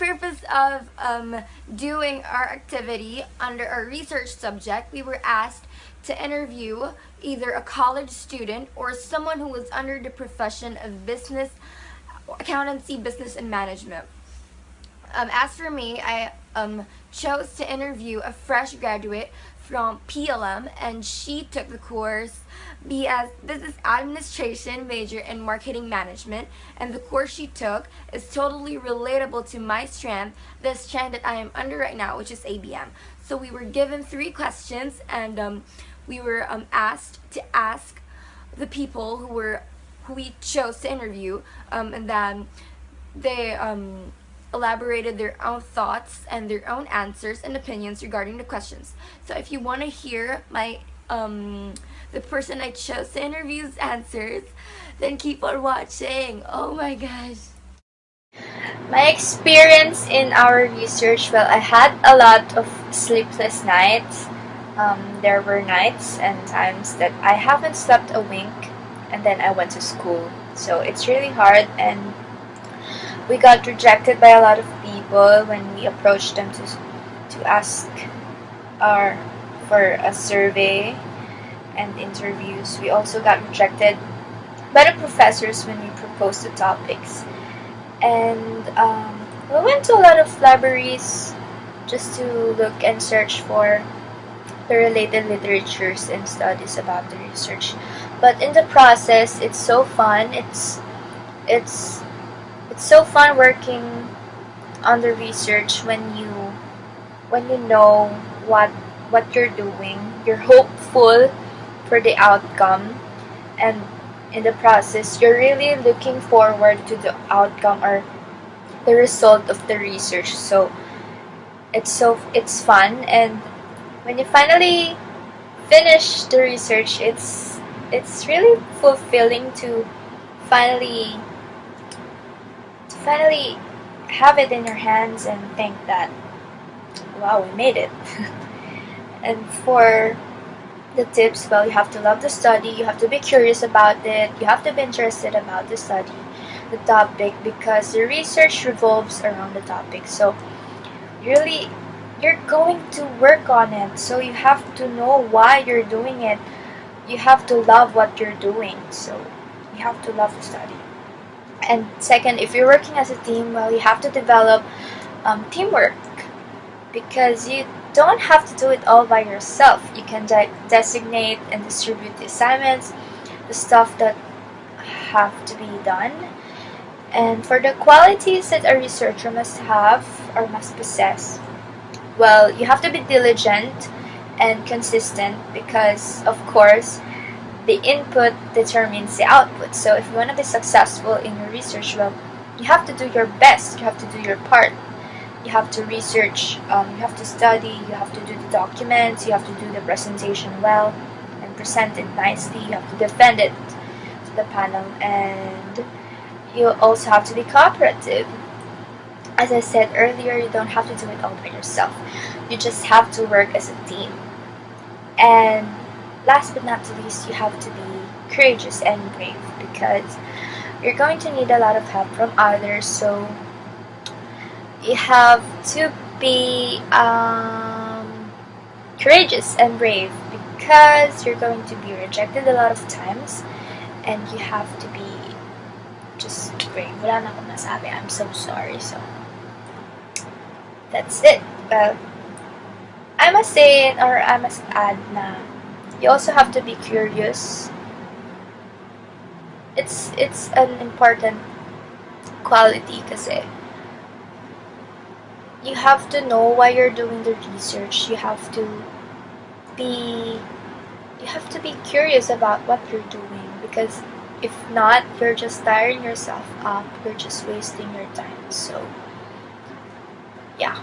purpose of doing our activity under our research subject, we were asked to interview either a college student or someone who was under the profession of business, accountancy, business, and management. As for me, I chose to interview a fresh graduate from PLM, and she took the course BS Business Administration major in Marketing Management. And the course she took is totally relatable to my strand, the strand that I am under right now, which is ABM. So we were given 3 questions, and we were asked to ask the people who we chose to interview, and then they elaborated their own thoughts and their own answers and opinions regarding the questions. So if you want to hear my the person I chose to interview's answers, then keep on watching. Oh my gosh. My experience in our research, well, I had a lot of sleepless nights. There were nights and times that I haven't slept a wink, and then I went to school. So it's really hard, and we got rejected by a lot of people when we approached them to ask our for a survey and interviews. We also got rejected by the professors when we proposed the topics. And we went to a lot of libraries just to look and search for the related literatures and studies about the research. But in the process, it's so fun. It's so fun working on the research when you know what you're doing. You're hopeful for the outcome, and in the process, you're really looking forward to the outcome or the result of the research. So it's fun, and when you finally finish the research, it's really fulfilling to finally finally have it in your hands and think that, wow, we made it. And for the tips, well, you have to love the study, you have to be curious about it, you have to be interested about the study, the topic, because the research revolves around the topic. So really, you're going to work on it, so you have to know why you're doing it. You have to love what you're doing, so you have to love the study. And second, if you're working as a team, well, you have to develop teamwork, because you don't have to do it all by yourself. You can designate and distribute the assignments, the stuff that have to be done. And for the qualities that a researcher must have or must possess, well, you have to be diligent and consistent, because, of course, the input determines the output. So if you want to be successful in your research, well, you have to do your best, you have to do your part. You have to research, you have to study, you have to do the documents, you have to do the presentation well and present it nicely, you have to defend it to the panel, and you also have to be cooperative. As I said earlier, you don't have to do it all by yourself. You just have to work as a team. And last but not least, you have to be courageous and brave, because you're going to need a lot of help from others. So you have to be courageous and brave, because you're going to be rejected a lot of times, and you have to be just brave. Wala na akong masabi. I'm so sorry. So that's it. Well, I must say, or I must add na you also have to be curious. It's an important quality, kasi you have to know why you're doing the research. You have to be curious about what you're doing, because if not, you're just tiring yourself up, you're just wasting your time. So yeah.